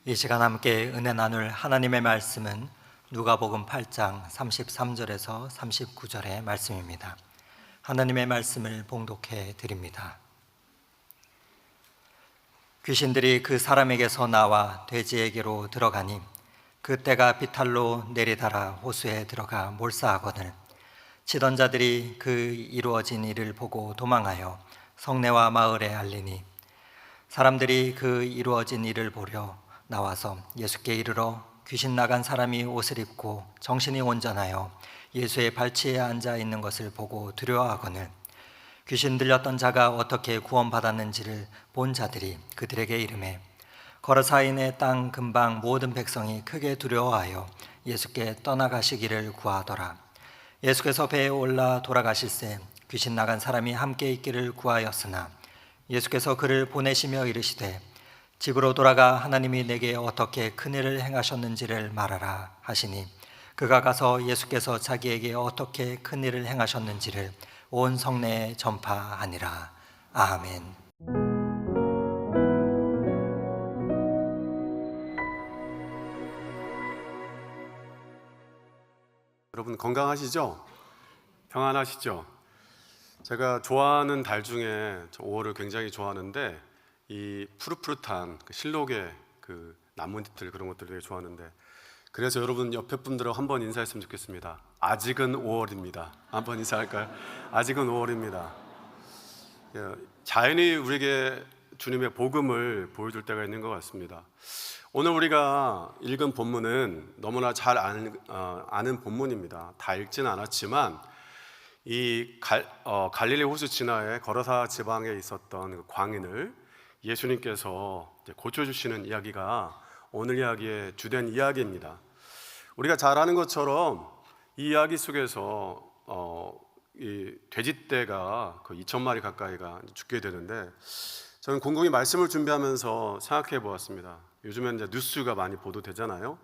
이 시간 함께 은혜 나눌 하나님의 말씀은 누가복음 8장 33절에서 39절의 말씀입니다. 하나님의 말씀을 봉독해 드립니다. 귀신들이 그 사람에게서 나와 돼지에게로 들어가니 그 떼가 비탈로 내리달아 호수에 들어가 몰사하거늘 치던 자들이 그 이루어진 일을 보고 도망하여 성내와 마을에 알리니 사람들이 그 이루어진 일을 보려 나와서 예수께 이르러 귀신 나간 사람이 옷을 입고 정신이 온전하여 예수의 발치에 앉아 있는 것을 보고 두려워하거늘 귀신 들렸던 자가 어떻게 구원받았는지를 본 자들이 그들에게 이르매 거르사인의 땅 근방 모든 백성이 크게 두려워하여 예수께 떠나가시기를 구하더라. 예수께서 배에 올라 돌아가실새 귀신 나간 사람이 함께 있기를 구하였으나 예수께서 그를 보내시며 이르시되 집으로 돌아가 하나님이 내게 어떻게 큰일을 행하셨는지를 말하라 하시니 그가 가서 예수께서 자기에게 어떻게 큰일을 행하셨는지를 온 성내에 전파하니라. 아멘. 여러분 건강하시죠? 평안하시죠? 제가 좋아하는 달 중에 5월을 굉장히 좋아하는데 이 푸릇푸릇한 그 실록의 그 나뭇잎들 그런 것들 되게 좋아하는데 그래서 여러분 옆에 분들하고 한번 인사했으면 좋겠습니다. 아직은 5월입니다. 한번 인사할까요? 아직은 5월입니다. 자연이 우리에게 주님의 복음을 보여줄 때가 있는 것 같습니다. 오늘 우리가 읽은 본문은 너무나 잘 아는 본문입니다. 다 읽지는 않았지만 이 갈릴리 호수 진화에 거라사 지방에 있었던 그 광인을 예수님께서 고쳐주시는 이야기가 오늘 이야기의 주된 이야기입니다. 우리가 잘 아는 것처럼 이 이야기 속에서 이 돼지떼가 그 2,000마리 가까이가 죽게 되는데 저는 곰곰이 말씀을 준비하면서 생각해 보았습니다. 요즘엔 이제 뉴스가 많이 보도되잖아요.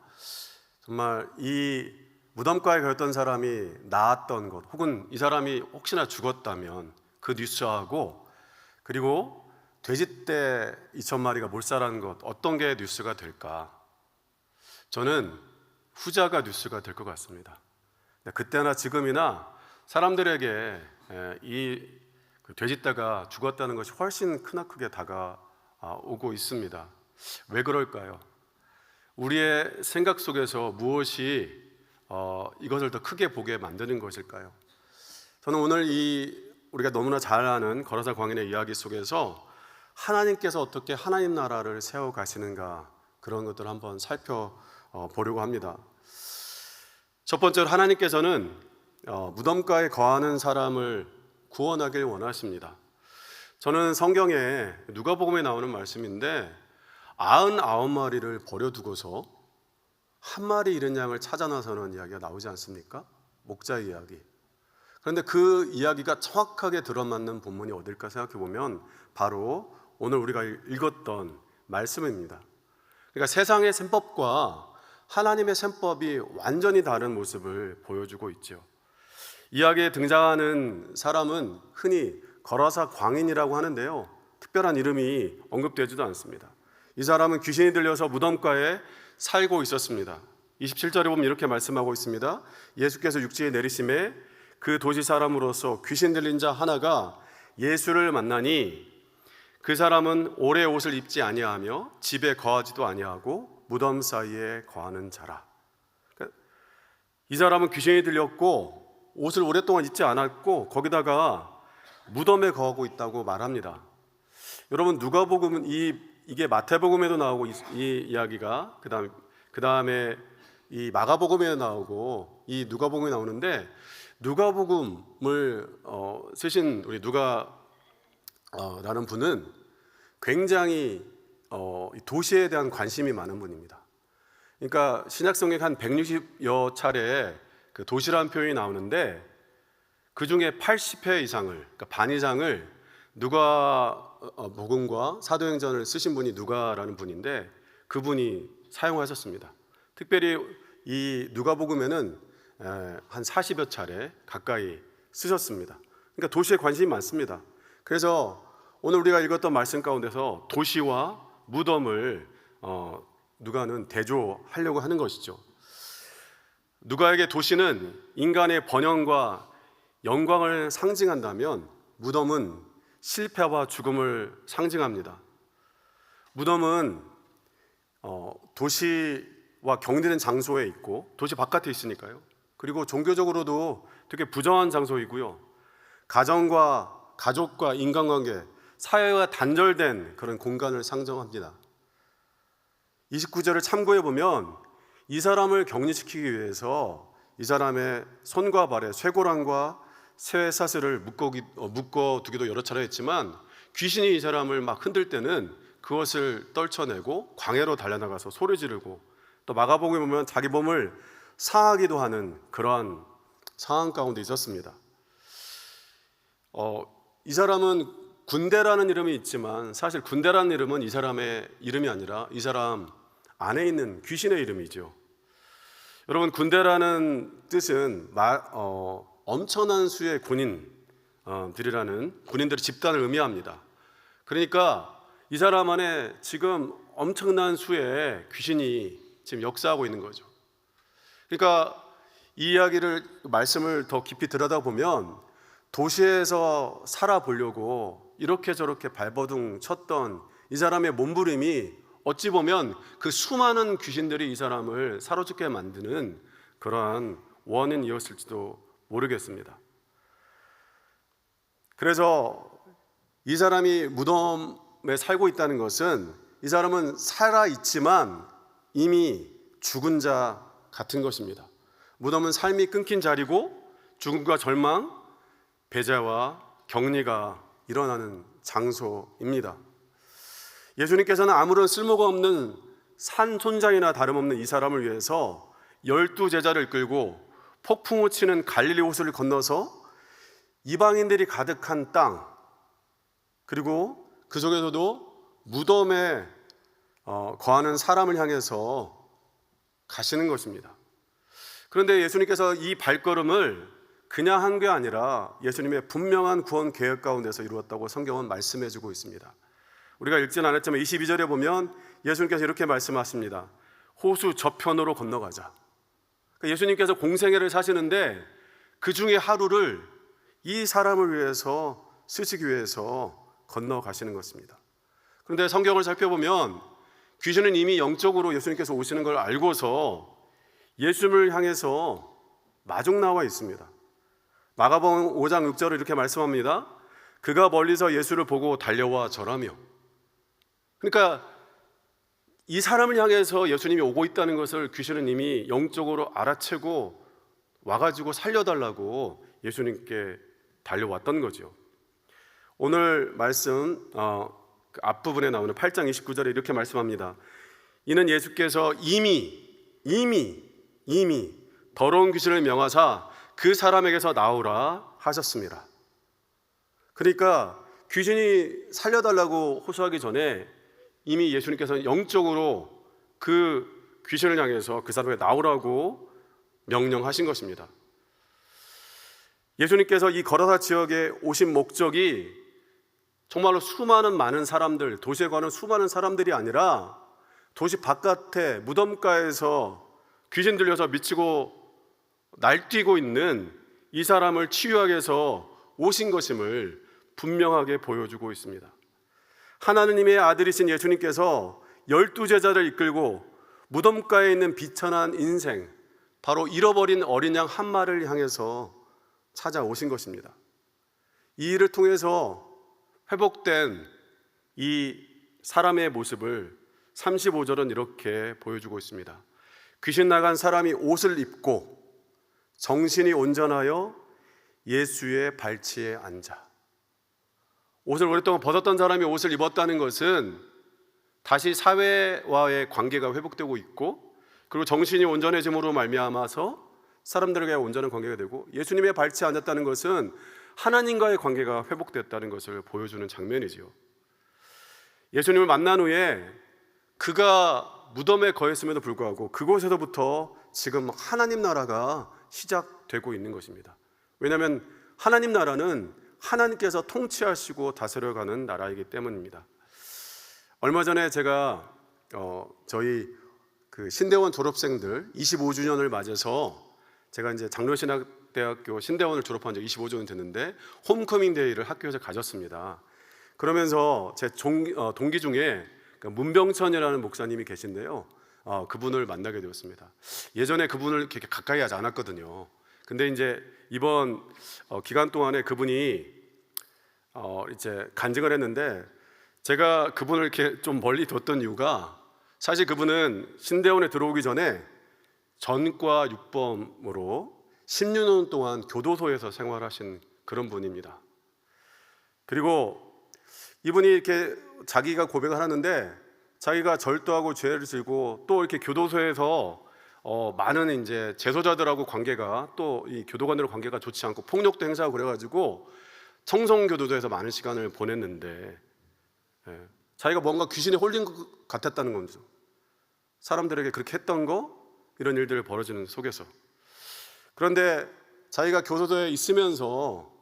정말 이 무덤가에 갔던 사람이 나았던 것 혹은 이 사람이 혹시나 죽었다면 그 뉴스하고 그리고 돼지떼 2,000마리가 몰살한 것 어떤 게 뉴스가 될까? 저는 후자가 뉴스가 될 것 같습니다. 그때나 지금이나 사람들에게 이 돼지떼가 죽었다는 것이 훨씬 크게 다가오고 있습니다. 왜 그럴까요? 우리의 생각 속에서 무엇이 이것을 더 크게 보게 만드는 것일까요? 저는 오늘 우리가 너무나 잘 아는 거라사 광인의 이야기 속에서 하나님께서 어떻게 하나님 나라를 세워 가시는가 그런 것들을 한번 살펴보려고 합니다. 첫 번째로 하나님께서는 무덤가에 거하는 사람을 구원하길 원하십니다. 저는 성경에 누가복음에 나오는 말씀인데 99마리를 버려두고서 한 마리 잃은 양을 찾아 나서는 이야기가 나오지 않습니까? 목자 이야기. 그런데 그 이야기가 정확하게 들어맞는 본문이 어딜까 생각해 보면 바로 오늘 우리가 읽었던 말씀입니다. 그러니까 세상의 셈법과 하나님의 셈법이 완전히 다른 모습을 보여주고 있죠. 이야기에 등장하는 사람은 흔히 거라사 광인이라고 하는데요, 특별한 이름이 언급되지도 않습니다. 이 사람은 귀신이 들려서 무덤가에 살고 있었습니다. 27절에 보면 이렇게 말씀하고 있습니다. 예수께서 육지에 내리심에 그 도시 사람으로서 귀신 들린 자 하나가 예수를 만나니 그 사람은 오래 옷을 입지 아니하며 집에 거하지도 아니하고 무덤 사이에 거하는 자라. 이 사람은 귀신이 들렸고 옷을 오랫동안 입지 않았고 거기다가 무덤에 거하고 있다고 말합니다. 여러분 누가복음은 이게 마태복음에도 나오고 이 이야기가 그 다음에 이 마가복음에 나오고 이 누가복음에 나오는데 누가복음을 쓰신 우리 누가라는 분은 굉장히 도시에 대한 관심이 많은 분입니다. 그러니까 신약성경에 한 160여 차례 그 도시라는 표현이 나오는데 그 중에 80회 이상을, 그러니까 반 이상을 누가복음과 사도행전을 쓰신 분이 누가라는 분인데 그분이 사용하셨습니다. 특별히 이 누가복음에는 한 40여 차례 가까이 쓰셨습니다. 그러니까 도시에 관심이 많습니다. 그래서 오늘 우리가 읽었던 말씀 가운데서 도시와 무덤을 누가는 대조하려고 하는 것이죠. 누가에게 도시는 인간의 번영과 영광을 상징한다면 무덤은 실패와 죽음을 상징합니다. 무덤은 도시와 격리된 장소에 있고 도시 바깥에 있으니까요. 그리고 종교적으로도 되게 부정한 장소이고요. 가정과 가족과 인간관계, 사회가 단절된 그런 공간을 상징합니다. 29절을 참고해 보면 이 사람을 격리시키기 위해서 이 사람의 손과 발에 쇠고랑과 쇠사슬을 묶어두기도 여러 차례 했지만 귀신이 이 사람을 막 흔들 때는 그것을 떨쳐내고 광야로 달려나가서 소리 지르고 또 마가복음에 보면 자기 몸을 상하기도 하는 그러한 상황 가운데 있었습니다. 이 사람은 군대라는 이름이 있지만 사실 군대라는 이름은 이 사람의 이름이 아니라 이 사람 안에 있는 귀신의 이름이죠. 여러분, 군대라는 뜻은 엄청난 수의 군인들의 집단을 의미합니다. 그러니까 이 사람 안에 지금 엄청난 수의 귀신이 지금 역사하고 있는 거죠. 그러니까 이 말씀을 더 깊이 들여다보면 도시에서 살아보려고 이렇게 저렇게 발버둥 쳤던 이 사람의 몸부림이 어찌 보면 그 수많은 귀신들이 이 사람을 사로잡게 만드는 그러한 원인이었을지도 모르겠습니다. 그래서 이 사람이 무덤에 살고 있다는 것은 이 사람은 살아있지만 이미 죽은 자 같은 것입니다. 무덤은 삶이 끊긴 자리고 죽음과 절망, 배제와 격리가 일어나는 장소입니다. 예수님께서는 아무런 쓸모가 없는 산손장이나 다름없는 이 사람을 위해서 12제자를 이끌고 폭풍우 치는 갈릴리 호수를 건너서 이방인들이 가득한 땅, 그리고 그 속에서도 무덤에 거하는 사람을 향해서 가시는 것입니다. 그런데 예수님께서 이 발걸음을 그냥 한 게 아니라 예수님의 분명한 구원 계획 가운데서 이루었다고 성경은 말씀해주고 있습니다. 우리가 읽지는 않았지만 22절에 보면 예수님께서 이렇게 말씀하십니다. 호수 저편으로 건너가자. 그러니까 예수님께서 공생애를 사시는데 그 중에 하루를 이 사람을 위해서 쓰시기 위해서 건너가시는 것입니다. 그런데 성경을 살펴보면 귀신은 이미 영적으로 예수님께서 오시는 걸 알고서 예수님을 향해서 마중 나와 있습니다. 마가복음 5장 6절을 이렇게 말씀합니다. 그가 멀리서 예수를 보고 달려와 절하며. 그러니까 이 사람을 향해서 예수님이 오고 있다는 것을 귀신은 이미 영적으로 알아채고 와가지고 살려달라고 예수님께 달려왔던 거죠. 오늘 말씀 그 앞부분에 나오는 8장 29절에 이렇게 말씀합니다. 이는 예수께서 이미 더러운 귀신을 명하사 그 사람에게서 나오라 하셨습니다. 그러니까 귀신이 살려달라고 호소하기 전에 이미 예수님께서는 영적으로 그 귀신을 향해서 그 사람에게 나오라고 명령하신 것입니다. 예수님께서 이 거라사 지역에 오신 목적이 정말로 많은 사람들, 도시에 가는 수많은 사람들이 아니라 도시 바깥에 무덤가에서 귀신 들려서 미치고 날뛰고 있는 이 사람을 치유하기 위해서 오신 것임을 분명하게 보여주고 있습니다. 하나님의 아들이신 예수님께서 12제자를 이끌고 무덤가에 있는 비천한 인생, 바로 잃어버린 어린 양 한 마리를 향해서 찾아오신 것입니다. 이 일을 통해서 회복된 이 사람의 모습을 35절은 이렇게 보여주고 있습니다. 귀신 나간 사람이 옷을 입고 정신이 온전하여 예수의 발치에 앉아. 옷을 오랫동안 벗었던 사람이 옷을 입었다는 것은 다시 사회와의 관계가 회복되고 있고, 그리고 정신이 온전해짐으로 말미암아서 사람들에게 온전한 관계가 되고, 예수님의 발치에 앉았다는 것은 하나님과의 관계가 회복됐다는 것을 보여주는 장면이지요. 예수님을 만난 후에 그가 무덤에 거했음에도 불구하고 그곳에서부터 지금 하나님 나라가 시작되고 있는 것입니다. 왜냐하면 하나님 나라는 하나님께서 통치하시고 다스려가는 나라이기 때문입니다. 얼마 전에 제가 저희 그 신대원 졸업생들 25주년을 맞아서 제가 이제 장로신학대학교 신대원을 졸업한 지 25주년 됐는데 홈커밍 데이를 학교에서 가졌습니다. 그러면서 제 동기 중에 문병천이라는 목사님이 계신데요. 그분을 만나게 되었습니다. 예전에 그분을 이렇게 가까이 하지 않았거든요. 근데 이제 이번 기간 동안에 그분이 이제 간증을 했는데 제가 그분을 이렇게 좀 멀리 뒀던 이유가 사실 그분은 신대원에 들어오기 전에 전과 육범으로 16년 동안 교도소에서 생활하신 그런 분입니다. 그리고 이분이 이렇게 자기가 고백을 하는데 자기가 절도하고 죄를 지고 또 이렇게 교도소에서 많은 이제 재소자들하고 관계가 또 이 교도관들과 관계가 좋지 않고 폭력도 행사하고 그래가지고 청송교도소에서 많은 시간을 보냈는데 자기가 뭔가 귀신에 홀린 것 같았다는 거죠. 사람들에게 그렇게 했던 거 이런 일들이 벌어지는 속에서. 그런데 자기가 교도소에 있으면서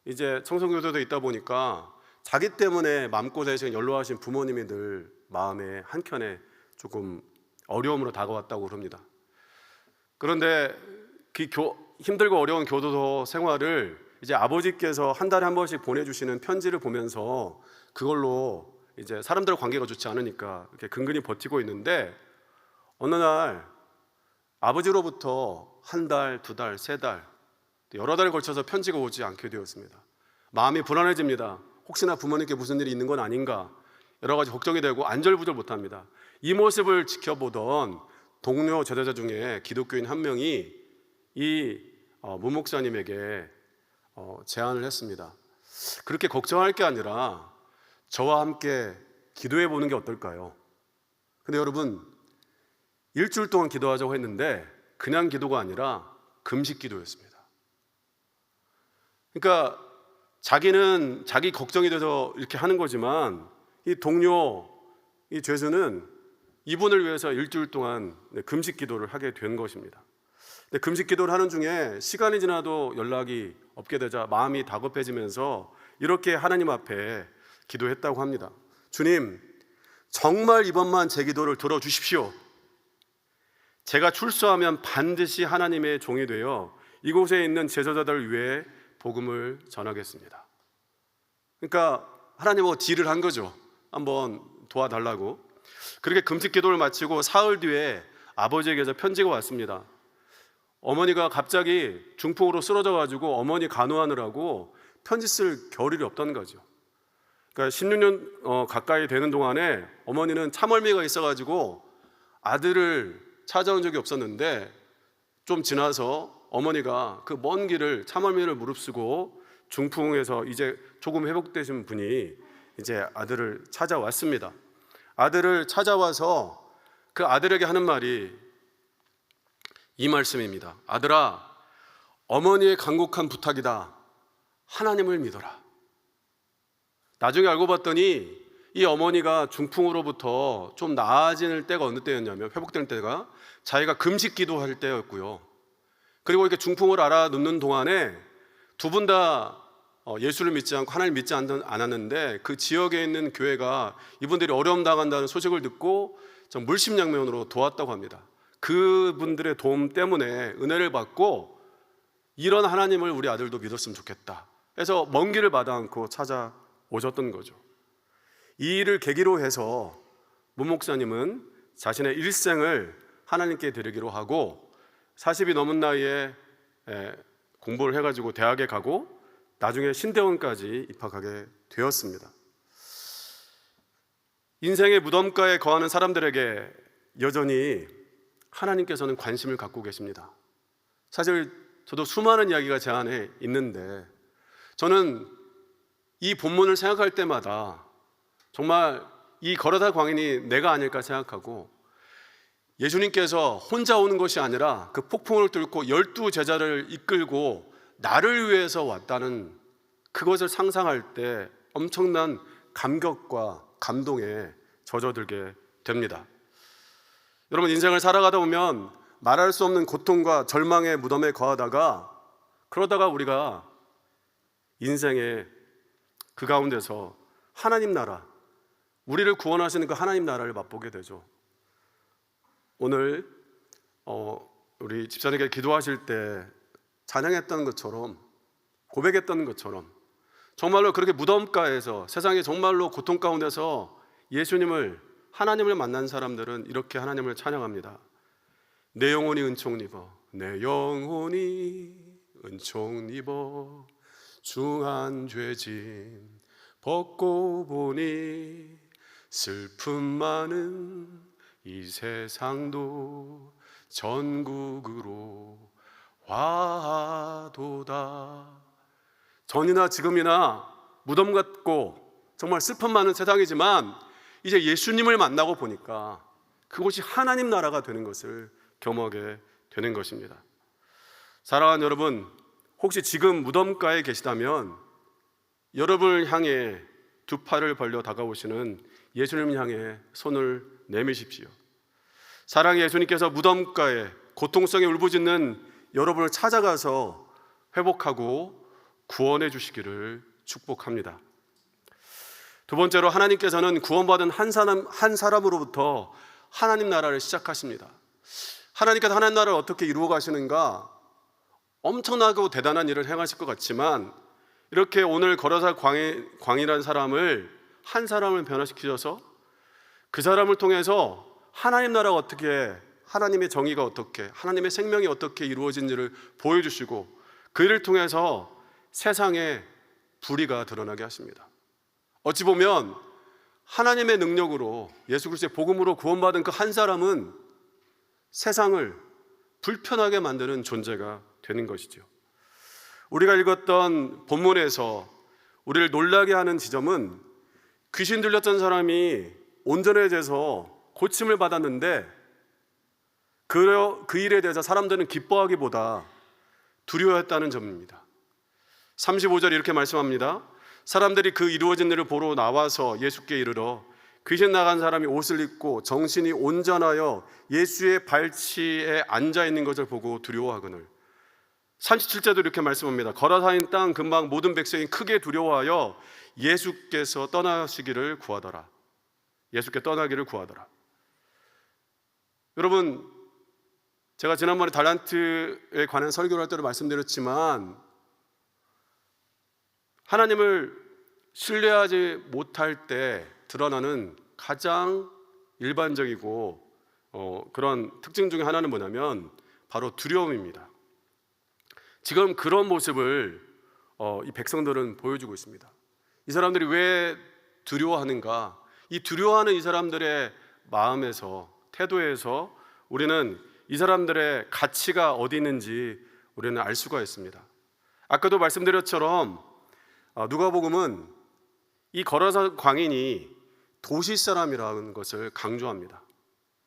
이제 청송교도소에 있다 보니까 자기 때문에 마음고생에 연로하신 부모님이 늘 마음에 한켠에 조금 어려움으로 다가왔다고 그럽니다. 그런데 그 힘들고 어려운 교도소 생활을 이제 아버지께서 한 달에 한 번씩 보내주시는 편지를 보면서 그걸로 이제 사람들과 관계가 좋지 않으니까 이렇게 근근히 버티고 있는데 어느 날 아버지로부터 한 달, 두 달, 세 달, 여러 달에 걸쳐서 편지가 오지 않게 되었습니다. 마음이 불안해집니다. 혹시나 부모님께 무슨 일이 있는 건 아닌가 여러 가지 걱정이 되고 안절부절 못합니다. 이 모습을 지켜보던 동료 제자자 중에 기독교인 한 명이 이 문 목사님에게 제안을 했습니다. 그렇게 걱정할 게 아니라 저와 함께 기도해 보는 게 어떨까요? 근데 여러분 일주일 동안 기도하자고 했는데 그냥 기도가 아니라 금식 기도였습니다. 그러니까 자기는 자기 걱정이 돼서 이렇게 하는 거지만 이 동료 이 죄수는 이분을 위해서 일주일 동안 금식 기도를 하게 된 것입니다. 근데 금식 기도를 하는 중에 시간이 지나도 연락이 없게 되자 마음이 다급해지면서 이렇게 하나님 앞에 기도했다고 합니다. 주님, 정말 이번만 제 기도를 들어주십시오. 제가 출소하면 반드시 하나님의 종이 되어 이곳에 있는 제자들을 위해 복음을 전하겠습니다. 그러니까 하나님하고 딜을 한 거죠. 한번 도와달라고. 그렇게 금식 기도를 마치고 사흘 뒤에 아버지에게서 편지가 왔습니다. 어머니가 갑자기 중풍으로 쓰러져 가지고 어머니 간호하느라고 편지 쓸 겨를이 없던 거죠. 그러니까 16년 가까이 되는 동안에 어머니는 참을미가 있어 가지고 아들을 찾아온 적이 없었는데 좀 지나서 어머니가 그 먼 길을 참을미를 무릅쓰고 중풍에서 이제 조금 회복되신 분이 이제 아들을 찾아왔습니다. 아들을 찾아와서 그 아들에게 하는 말이 이 말씀입니다. 아들아, 어머니의 간곡한 부탁이다. 하나님을 믿어라. 나중에 알고 봤더니 이 어머니가 중풍으로부터 좀 나아질 때가 어느 때였냐면 회복되는 때가 자기가 금식 기도할 때였고요. 그리고 이렇게 중풍을 알아놓는 동안에 두 분 다 예수를 믿지 않고 하나님을 믿지 않았는데 그 지역에 있는 교회가 이분들이 어려움 당한다는 소식을 듣고 좀 물심양면으로 도왔다고 합니다. 그분들의 도움 때문에 은혜를 받고 이런 하나님을 우리 아들도 믿었으면 좋겠다 해서 먼 길을 마다 않고 찾아오셨던 거죠. 이 일을 계기로 해서 문 목사님은 자신의 일생을 하나님께 드리기로 하고 40이 넘은 나이에 공부를 해가지고 대학에 가고 나중에 신대원까지 입학하게 되었습니다. 인생의 무덤가에 거하는 사람들에게 여전히 하나님께서는 관심을 갖고 계십니다. 사실 저도 수많은 이야기가 제 안에 있는데 저는 이 본문을 생각할 때마다 정말 이 거라다 광인이 내가 아닐까 생각하고 예수님께서 혼자 오는 것이 아니라 그 폭풍을 뚫고 12제자를 이끌고 나를 위해서 왔다는 그것을 상상할 때 엄청난 감격과 감동에 젖어들게 됩니다. 여러분 인생을 살아가다 보면 말할 수 없는 고통과 절망의 무덤에 거하다가 그러다가 우리가 인생의 그 가운데서 하나님 나라 우리를 구원하시는 그 하나님 나라를 맛보게 되죠. 오늘 우리 집사님께 기도하실 때 찬양했던 것처럼, 고백했던 것처럼 정말로 그렇게 무덤가에서, 세상에 정말로 고통 가운데서 예수님을, 하나님을 만난 사람들은 이렇게 하나님을 찬양합니다. 내 영혼이 은총 입어, 내 영혼이 은총 입어, 중한 죄짐 벗고 보니 슬픔 많은 이 세상도 전국으로 와도다. 전이나 지금이나 무덤 같고 정말 슬픔 많은 세상이지만 이제 예수님을 만나고 보니까 그곳이 하나님 나라가 되는 것을 경험하게 되는 것입니다. 사랑하는 여러분, 혹시 지금 무덤가에 계시다면 여러분을 향해 두 팔을 벌려 다가오시는 예수님을 향해 손을 내미십시오. 사랑의 예수님께서 무덤가에 고통성에 울부짖는 여러분을 찾아가서 회복하고 구원해 주시기를 축복합니다. 두 번째로, 하나님께서는 구원받은 한 사람으로부터 하나님 나라를 시작하십니다. 하나님께서 하나님 나라를 어떻게 이루어 가시는가, 엄청나고 대단한 일을 행하실 것 같지만 이렇게 오늘 거라사 광이라는 사람을, 한 사람을 변화시키셔서 그 사람을 통해서 하나님 나라가 어떻게, 하나님의 정의가 어떻게, 하나님의 생명이 어떻게 이루어진지를 보여주시고 그 일을 통해서 세상에 불의가 드러나게 하십니다. 어찌 보면 하나님의 능력으로, 예수 그리스도의 복음으로 구원받은 그 한 사람은 세상을 불편하게 만드는 존재가 되는 것이죠. 우리가 읽었던 본문에서 우리를 놀라게 하는 지점은 귀신 들렸던 사람이 온전해져서 고침을 받았는데 그 일에 대해서 사람들은 기뻐하기보다 두려워했다는 점입니다. 35절에 이렇게 말씀합니다. 사람들이 그 이루어진 일을 보러 나와서 예수께 이르러 귀신 나간 사람이 옷을 입고 정신이 온전하여 예수의 발치에 앉아 있는 것을 보고 두려워하거늘. 37절도 이렇게 말씀합니다. 거라사인 땅 근방 모든 백성이 크게 두려워하여 예수께서 떠나시기를 구하더라. 예수께 떠나기를 구하더라. 여러분, 제가 지난번에 달란트에 관한 설교를 할 때도 말씀드렸지만 하나님을 신뢰하지 못할 때 드러나는 가장 일반적이고 그런 특징 중에 하나는 뭐냐면 바로 두려움입니다. 지금 그런 모습을 이 백성들은 보여주고 있습니다. 이 사람들이 왜 두려워하는가? 이 두려워하는 이 사람들의 마음에서, 태도에서 우리는 이 사람들의 가치가 어디 있는지 우리는 알 수가 있습니다. 아까도 말씀드렸처럼 누가복음은 이 거라사 광인이 도시 사람이라는 것을 강조합니다.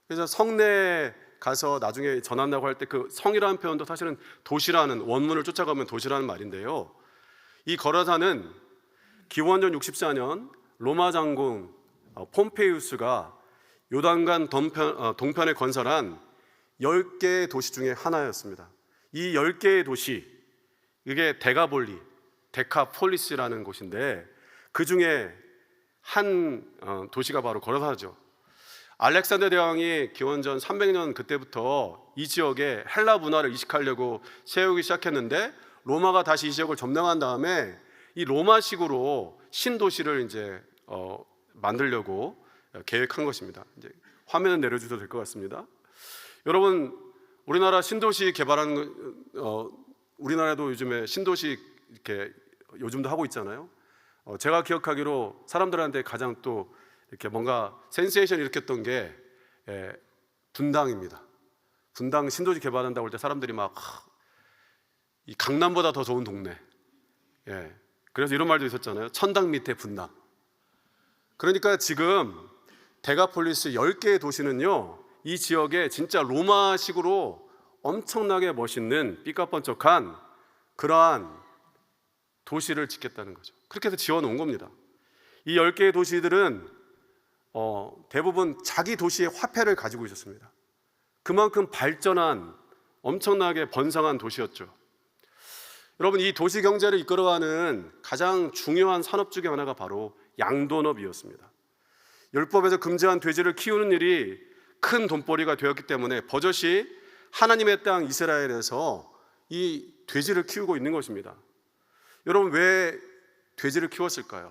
그래서 성내에 가서 나중에 전한다고 할 때 그 성이라는 표현도 사실은 도시라는, 원문을 쫓아가면 도시라는 말인데요, 이 거라사는 기원전 64년 로마 장군 폼페이우스가 요단강 동편에 건설한 10개의 도시 중에 하나였습니다. 이 10개의 도시, 이게 데카폴리스라는 곳인데 그 중에 한 도시가 바로 거라사죠. 알렉산더 대왕이 기원전 300년 그때부터 이 지역에 헬라 문화를 이식하려고 세우기 시작했는데 로마가 다시 이 지역을 점령한 다음에 이 로마식으로 신도시를 이제 만들려고 계획한 것입니다. 이제 화면을 내려주셔도 될 것 같습니다. 여러분, 우리나라 신도시 개발하는 우리나라도 요즘에 신도시 이렇게 요즘도 하고 있잖아요. 제가 기억하기로 사람들한테 가장 또 이렇게 뭔가 센세이션 일으켰던 게 분당입니다. 분당 신도시 개발한다고 할 때 사람들이 막 이 강남보다 더 좋은 동네. 그래서 이런 말도 있었잖아요. 천당 밑에 분당. 그러니까 지금 데카폴리스 10개의 도시는요, 이 지역에 진짜 로마식으로 엄청나게 멋있는 삐까뻔쩍한 그러한 도시를 짓겠다는 거죠. 그렇게 해서 지어놓은 겁니다. 이 10개의 도시들은 대부분 자기 도시의 화폐를 가지고 있었습니다. 그만큼 발전한 엄청나게 번성한 도시였죠. 여러분, 이 도시 경제를 이끌어가는 가장 중요한 산업 중에 하나가 바로 양돈업이었습니다. 율법에서 금지한 돼지를 키우는 일이 큰 돈벌이가 되었기 때문에 버젓이 하나님의 땅 이스라엘에서 이 돼지를 키우고 있는 것입니다. 여러분, 왜 돼지를 키웠을까요?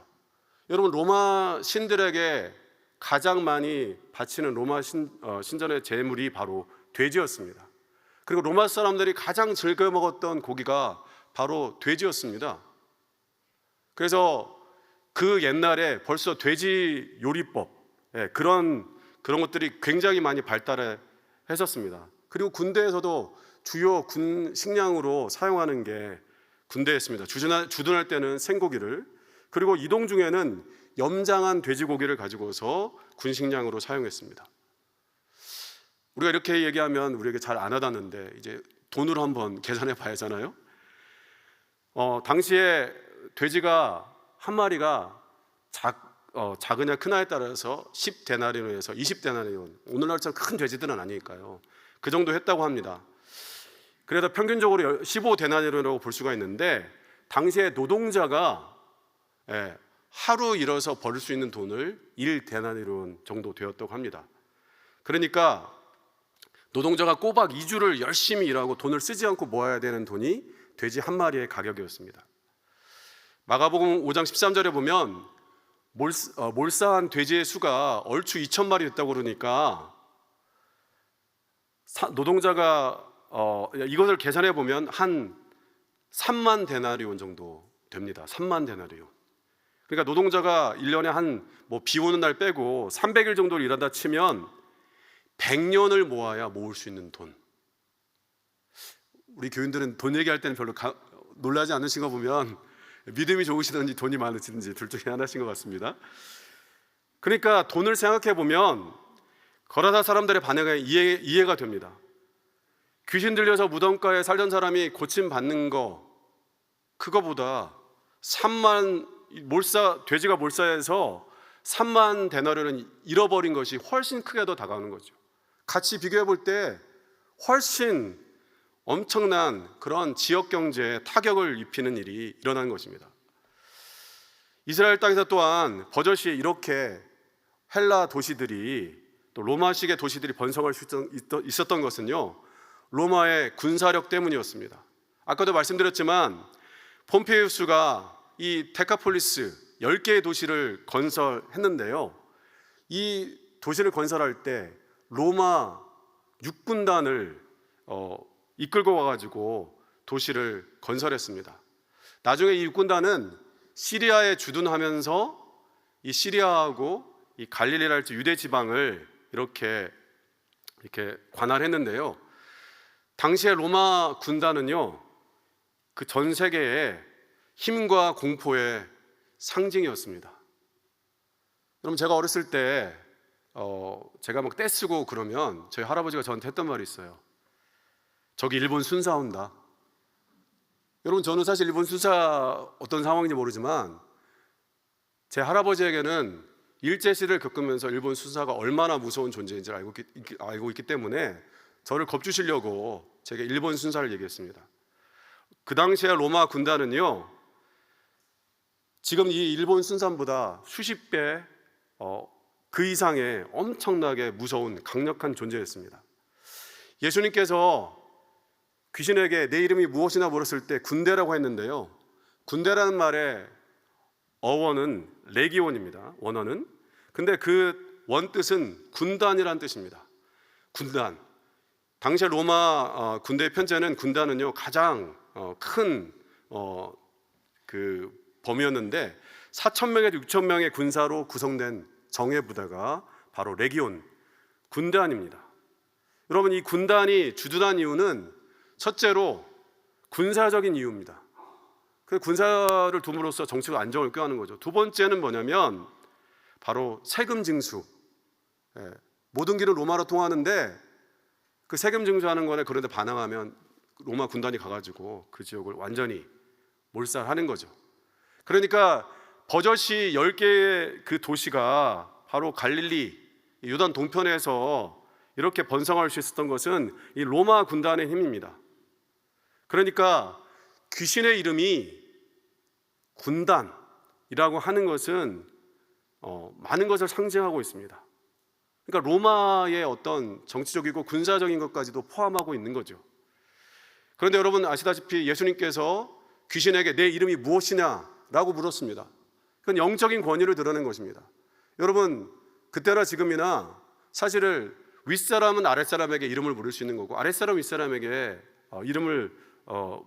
여러분, 로마 신들에게 가장 많이 바치는 로마 신전의 제물이 바로 돼지였습니다. 그리고 로마 사람들이 가장 즐겨 먹었던 고기가 바로 돼지였습니다. 그래서 그 옛날에 벌써 돼지 요리법, 그런 것들이 굉장히 많이 발달해 했었습니다. 그리고 군대에서도 주요 군 식량으로 사용하는 게 군대였습니다. 주둔할 때는 생고기를, 그리고 이동 중에는 염장한 돼지고기를 가지고서 군 식량으로 사용했습니다. 우리가 이렇게 얘기하면 우리에게 잘 안 와닿는데 이제 돈으로 한번 계산해 봐야 하잖아요. 당시에 돼지가 한 마리가 작으냐 크냐에 따라서 10데나리온에서 20데나리온, 오늘날처럼 큰 돼지들은 아니니까요. 그 정도 했다고 합니다. 그래서 평균적으로 15데나리온이라고 볼 수가 있는데, 당시에 노동자가 하루 일해서 벌 수 있는 돈을 1데나리온 정도 되었다고 합니다. 그러니까 노동자가 꼬박 2주를 열심히 일하고 돈을 쓰지 않고 모아야 되는 돈이 돼지 한 마리의 가격이었습니다. 마가복음 5장 13절에 보면 몰사한 돼지의 수가 얼추 2,000마리 됐다고 그러니까 노동자가 이것을 계산해 보면 한 3만 데나리온 정도 됩니다. 3만 데나리온. 그러니까 노동자가 1년에 비 오는 날 빼고 300일 정도를 일한다 치면 100년을 모아야 모을 수 있는 돈. 우리 교인들은 돈 얘기할 때는 별로 놀라지 않으신 거 보면 믿음이 좋으시든지 돈이 많으시든지 둘 중에 하나신 것 같습니다. 그러니까 돈을 생각해 보면 거라사 사람들의 반응이 이해가 됩니다. 귀신 들려서 무덤가에 살던 사람이 고침받는 거, 그거보다 돼지가 몰사해서 3만 데나리온은 잃어버린 것이 훨씬 크게 더 다가오는 거죠. 같이 비교해 볼 때 훨씬 엄청난 그런 지역 경제에 타격을 입히는 일이 일어난 것입니다. 이스라엘 땅에서 또한 버젓이 이렇게 헬라 도시들이, 또 로마식의 도시들이 번성할 수 있었던 것은요, 로마의 군사력 때문이었습니다. 아까도 말씀드렸지만 폼페이우스가 이 데카폴리스 10개의 도시를 건설했는데요, 이 도시를 건설할 때 로마 육군단을 이끌고 와가지고 도시를 건설했습니다. 나중에 이 육군단은 시리아에 주둔하면서 이 시리아하고 이 갈릴리랄지 유대 지방을 이렇게 관할했는데요, 당시에 로마 군단은요, 그 전 세계의 힘과 공포의 상징이었습니다. 여러분, 제가 어렸을 때 제가 막 떼쓰고 그러면 저희 할아버지가 저한테 했던 말이 있어요. 저기 일본 순사 온다. 여러분, 저는 사실 일본 순사 어떤 상황인지 모르지만 제 할아버지에게는 일제시대를 겪으면서 일본 순사가 얼마나 무서운 존재인지 알고 있기 때문에 저를 겁주시려고 제가 일본 순사를 얘기했습니다. 그 당시에 로마 군단은요, 지금 이 일본 순사보다 수십 배 그 이상의 엄청나게 무서운 강력한 존재였습니다. 예수님께서 귀신에게 내 이름이 무엇이나 물었을 때 군대라고 했는데요, 군대라는 말의 어원은 레기온입니다. 원어는. 근데 그 원뜻은 군단이라는 뜻입니다. 군단. 당시에 로마 군대의 편제는 군단은요, 가장 큰 그 범위였는데 4,000명에서 6,000명의 군사로 구성된 정예 부대가 바로 레기온 군단입니다. 여러분, 이 군단이 주둔한 이유는 첫째로 군사적인 이유입니다. 그 군사를 둠으로써 정치적 안정을 꾀하는 거죠. 두 번째는 뭐냐면 바로 세금 징수. 모든 길은 로마로 통하는데 그 세금 징수하는 거에 그런데 반항하면 로마 군단이 가가지고 그 지역을 완전히 몰살하는 거죠. 그러니까 버젓이 10개의 그 도시가 바로 갈릴리 요단 동편에서 이렇게 번성할 수 있었던 것은 이 로마 군단의 힘입니다. 그러니까 귀신의 이름이 군단이라고 하는 것은 많은 것을 상징하고 있습니다. 그러니까 로마의 어떤 정치적이고 군사적인 것까지도 포함하고 있는 거죠. 그런데 여러분 아시다시피 예수님께서 귀신에게 내 이름이 무엇이냐라고 물었습니다. 그건 영적인 권위를 드러낸 것입니다. 여러분 그때나 지금이나 사실을 윗사람은 아랫사람에게 이름을 물을 수 있는 거고 아랫사람 윗사람에게 이름을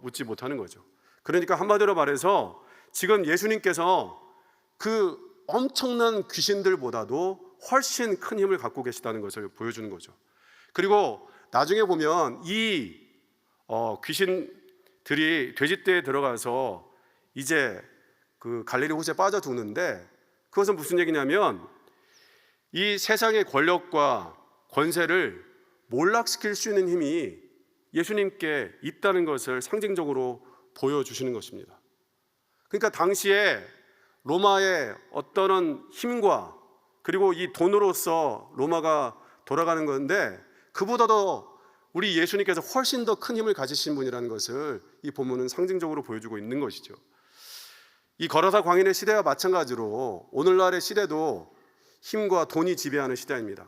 묻지 못하는 거죠. 그러니까 한마디로 말해서 지금 예수님께서 그 엄청난 귀신들보다도 훨씬 큰 힘을 갖고 계시다는 것을 보여주는 거죠. 그리고 나중에 보면 이 귀신들이 돼지떼에 들어가서 이제 그 갈릴리 호수에 빠져 죽는데 그것은 무슨 얘기냐면 이 세상의 권력과 권세를 몰락시킬 수 있는 힘이 예수님께 있다는 것을 상징적으로 보여주시는 것입니다. 그러니까 당시에 로마의 어떤 힘과 그리고 이 돈으로서 로마가 돌아가는 건데 그보다도 우리 예수님께서 훨씬 더 큰 힘을 가지신 분이라는 것을 이 본문은 상징적으로 보여주고 있는 것이죠. 이 거라사 광인의 시대와 마찬가지로 오늘날의 시대도 힘과 돈이 지배하는 시대입니다.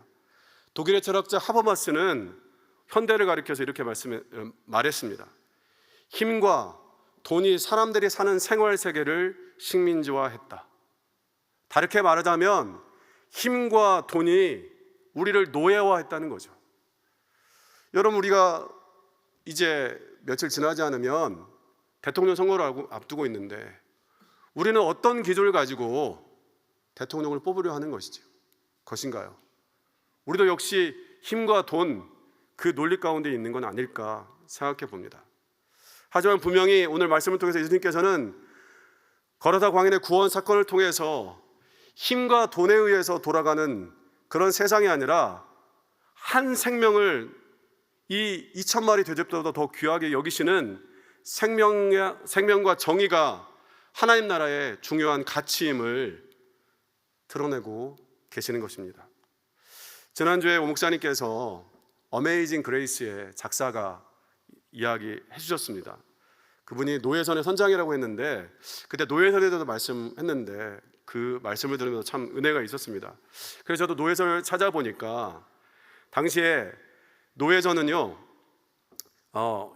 독일의 철학자 하버마스는 현대를 가리켜서 이렇게 말했습니다. 힘과 돈이 사람들이 사는 생활 세계를 식민지화했다. 다르게 말하자면 힘과 돈이 우리를 노예화했다는 거죠. 여러분 우리가 이제 며칠 지나지 않으면 대통령 선거를 앞두고 있는데 우리는 어떤 기조를 가지고 대통령을 뽑으려 하는 것인가요? 우리도 역시 힘과 돈 그 논리 가운데 있는 건 아닐까 생각해 봅니다. 하지만 분명히 오늘 말씀을 통해서 예수님께서는 거라사 광인의 구원 사건을 통해서 힘과 돈에 의해서 돌아가는 그런 세상이 아니라 한 생명을 이 2,000마리 돼지보다 더 귀하게 여기시는 생명과 정의가 하나님 나라의 중요한 가치임을 드러내고 계시는 것입니다. 지난주에 오 목사님께서 어메이징 그레이스의 작사가 이야기해 주셨습니다. 그분이 노예선의 선장이라고 했는데 그때 노예선에 대해서 말씀했는데 그 말씀을 들으면서 참 은혜가 있었습니다. 그래서 저도 노예선을 찾아보니까 당시에 노예선은요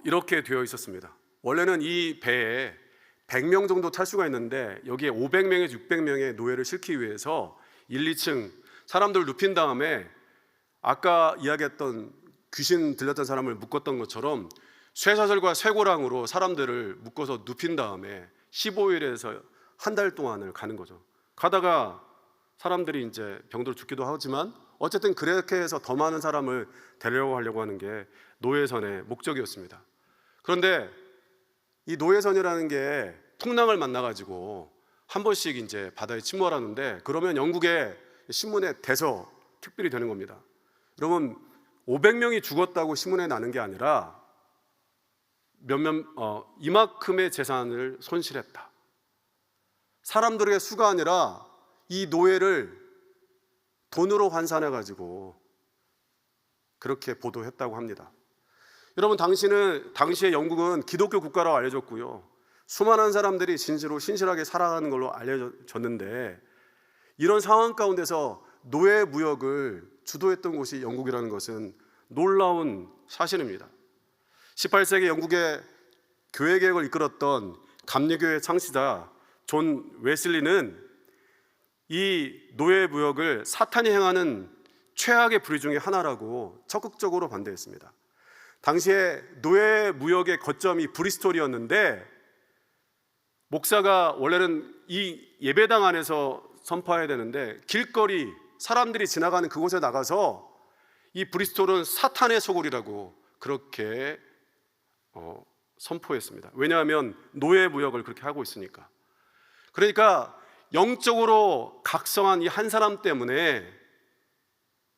이렇게 되어 있었습니다. 원래는 이 배에 100명 정도 탈 수가 있는데 여기에 500명에서 600명의 노예를 싣기 위해서 1, 2층 사람들을 눕힌 다음에 아까 이야기했던 귀신 들렸던 사람을 묶었던 것처럼 쇠사슬과 쇠고랑으로 사람들을 묶어서 눕힌 다음에 15일에서 한 달 동안을 가는 거죠. 가다가 사람들이 이제 병들어 죽기도 하지만 어쨌든 그렇게 해서 더 많은 사람을 데려가려고 하는 게 노예선의 목적이었습니다. 그런데 이 노예선이라는 게 풍랑을 만나가지고 한 번씩 이제 바다에 침몰하는데 그러면 영국의 신문에 대서 특별히 되는 겁니다. 여러분 500명이 죽었다고 신문에 나는 게 아니라 이만큼의 재산을 손실했다. 사람들의 수가 아니라 이 노예를 돈으로 환산해가지고 그렇게 보도했다고 합니다. 여러분 당시에 영국은 기독교 국가라고 알려졌고요. 수많은 사람들이 진실로 신실하게 살아가는 걸로 알려졌는데 이런 상황 가운데서 노예 무역을 주도했던 곳이 영국이라는 것은 놀라운 사실입니다. 18세기 영국의 교회 개혁을 이끌었던 감리교회 창시자 존 웨슬리는 이 노예 무역을 사탄이 행하는 최악의 불의 중에 하나라고 적극적으로 반대했습니다. 당시에 노예 무역의 거점이 브리스톨이었는데 목사가 원래는 이 예배당 안에서 선포해야 되는데 길거리 사람들이 지나가는 그곳에 나가서 이 브리스톨은 사탄의 소굴이라고 그렇게 선포했습니다. 왜냐하면 노예 무역을 그렇게 하고 있으니까. 그러니까 영적으로 각성한 이 한 사람 때문에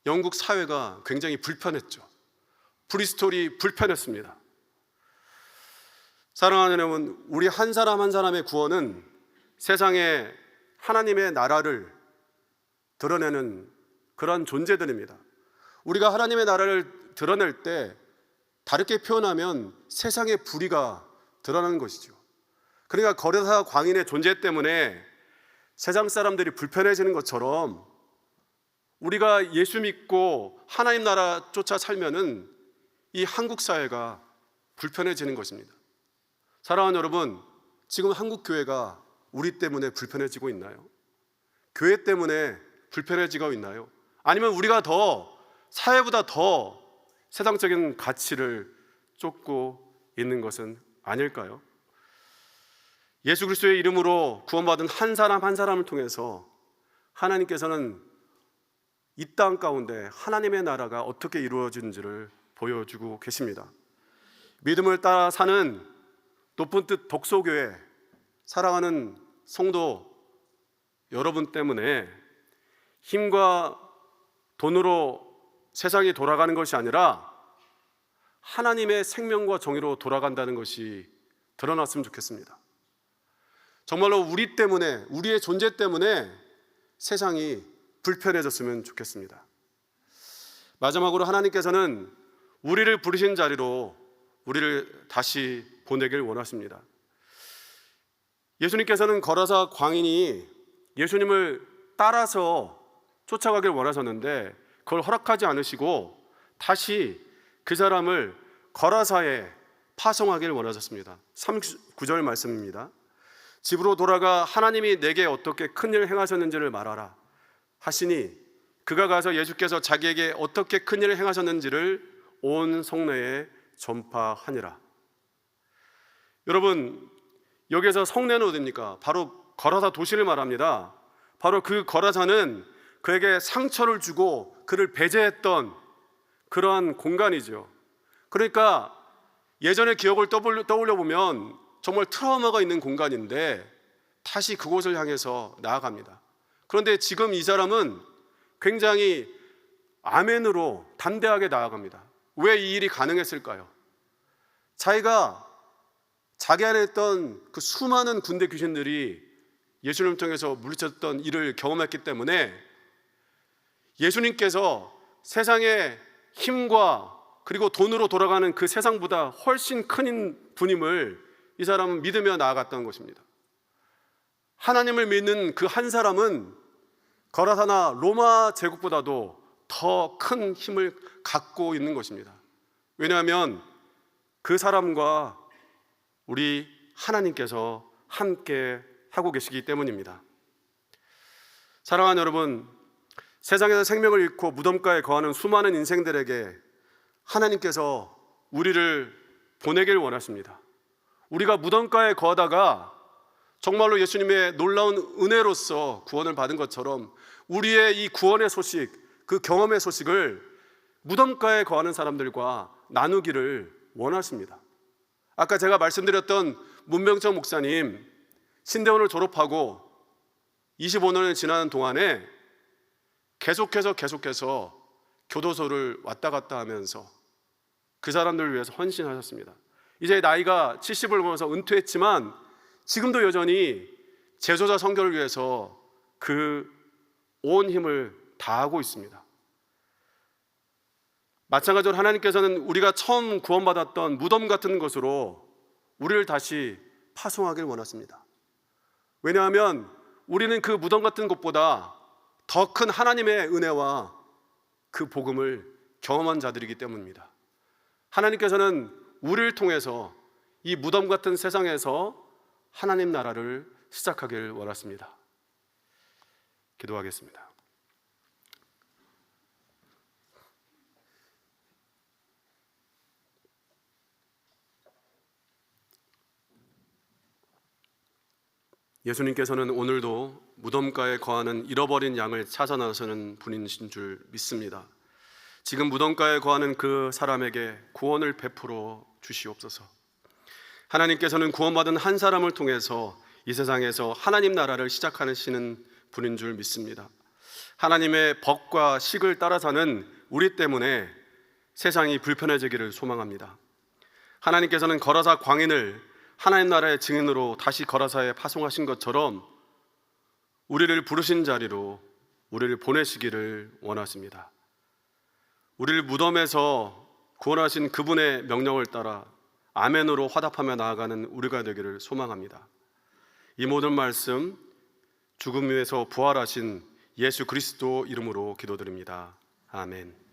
영국 사회가 굉장히 불편했죠. 브리스톨이 불편했습니다. 사랑하는 여러분, 우리 한 사람 한 사람의 구원은 세상에 하나님의 나라를 드러내는 그런 존재들입니다. 우리가 하나님의 나라를 드러낼 때 다르게 표현하면 세상의 불의가 드러나는 것이죠. 그러니까 거라사 광인의 존재 때문에 세상 사람들이 불편해지는 것처럼 우리가 예수 믿고 하나님 나라 쫓아 살면은 이 한국 사회가 불편해지는 것입니다. 사랑하는 여러분, 지금 한국 교회가 우리 때문에 불편해지고 있나요? 교회 때문에 불편해지고 있나요? 아니면 우리가 더 사회보다 더 세상적인 가치를 쫓고 있는 것은 아닐까요? 예수 그리스도의 이름으로 구원받은 한 사람 한 사람을 통해서 하나님께서는 이 땅 가운데 하나님의 나라가 어떻게 이루어지는지를 보여주고 계십니다. 믿음을 따라 사는 높은 뜻 독소교회 사랑하는 성도 여러분 때문에 힘과 돈으로 세상이 돌아가는 것이 아니라 하나님의 생명과 정의로 돌아간다는 것이 드러났으면 좋겠습니다. 정말로 우리 때문에, 우리의 존재 때문에 세상이 불편해졌으면 좋겠습니다. 마지막으로 하나님께서는 우리를 부르신 자리로 우리를 다시 보내길 원하십니다. 예수님께서는 거라사 광인이 예수님을 따라서 쫓아가길 원하셨는데 그걸 허락하지 않으시고 다시 그 사람을 거라사에 파송하길 원하셨습니다. 39절 말씀입니다. 집으로 돌아가 하나님이 내게 어떻게 큰 일을 행하셨는지를 말하라 하시니 그가 가서 예수께서 자기에게 어떻게 큰 일을 행하셨는지를 온 성내에 전파하니라. 여러분, 여기에서 성내는 어디입니까? 바로 거라사 도시를 말합니다. 바로 그 거라사는 그에게 상처를 주고 그를 배제했던 그러한 공간이죠. 그러니까 예전의 기억을 떠올려 보면 정말 트라우마가 있는 공간인데 다시 그곳을 향해서 나아갑니다. 그런데 지금 이 사람은 굉장히 아멘으로 담대하게 나아갑니다. 왜 이 일이 가능했을까요? 자기가 자기 안에 있던 그 수많은 군대 귀신들이 예수님을 통해서 물리쳤던 일을 경험했기 때문에 예수님께서 세상의 힘과 그리고 돈으로 돌아가는 그 세상보다 훨씬 큰 분임을 이 사람은 믿으며 나아갔던 것입니다. 하나님을 믿는 그 한 사람은 거라사나 로마 제국보다도 더 큰 힘을 갖고 있는 것입니다. 왜냐하면 그 사람과 우리 하나님께서 함께 하고 계시기 때문입니다. 사랑하는 여러분, 세상에서 생명을 잃고 무덤가에 거하는 수많은 인생들에게 하나님께서 우리를 보내길 원하십니다. 우리가 무덤가에 거하다가 정말로 예수님의 놀라운 은혜로서 구원을 받은 것처럼 우리의 이 구원의 소식, 그 경험의 소식을 무덤가에 거하는 사람들과 나누기를 원하십니다. 아까 제가 말씀드렸던 문병철 목사님, 신대원을 졸업하고 25년을 지나는 동안에 계속해서 교도소를 왔다 갔다 하면서 그 사람들을 위해서 헌신하셨습니다. 이제 나이가 70을 넘어서 은퇴했지만 지금도 여전히 제소자 선교를 위해서 그 온 힘을 다하고 있습니다. 마찬가지로 하나님께서는 우리가 처음 구원받았던 무덤 같은 것으로 우리를 다시 파송하길 원하십니다. 왜냐하면 우리는 그 무덤 같은 곳보다 더 큰 하나님의 은혜와 그 복음을 경험한 자들이기 때문입니다. 하나님께서는 우리를 통해서 이 무덤 같은 세상에서 하나님 나라를 시작하길 원하십니다. 기도하겠습니다. 예수님께서는 오늘도 무덤가에 거하는 잃어버린 양을 찾아 나서는 분이신 줄 믿습니다. 지금 무덤가에 거하는 그 사람에게 구원을 베풀어 주시옵소서. 하나님께서는 구원받은 한 사람을 통해서 이 세상에서 하나님 나라를 시작하시는 분인 줄 믿습니다. 하나님의 법과 식을 따라 사는 우리 때문에 세상이 불편해지기를 소망합니다. 하나님께서는 거라사 광인을 하나님 나라의 증인으로 다시 거라사에 파송하신 것처럼 우리를 부르신 자리로 우리를 보내시기를 원하십니다. 우리를 무덤에서 구원하신 그분의 명령을 따라 아멘으로 화답하며 나아가는 우리가 되기를 소망합니다. 이 모든 말씀 죽음 위에서 부활하신 예수 그리스도 이름으로 기도드립니다. 아멘.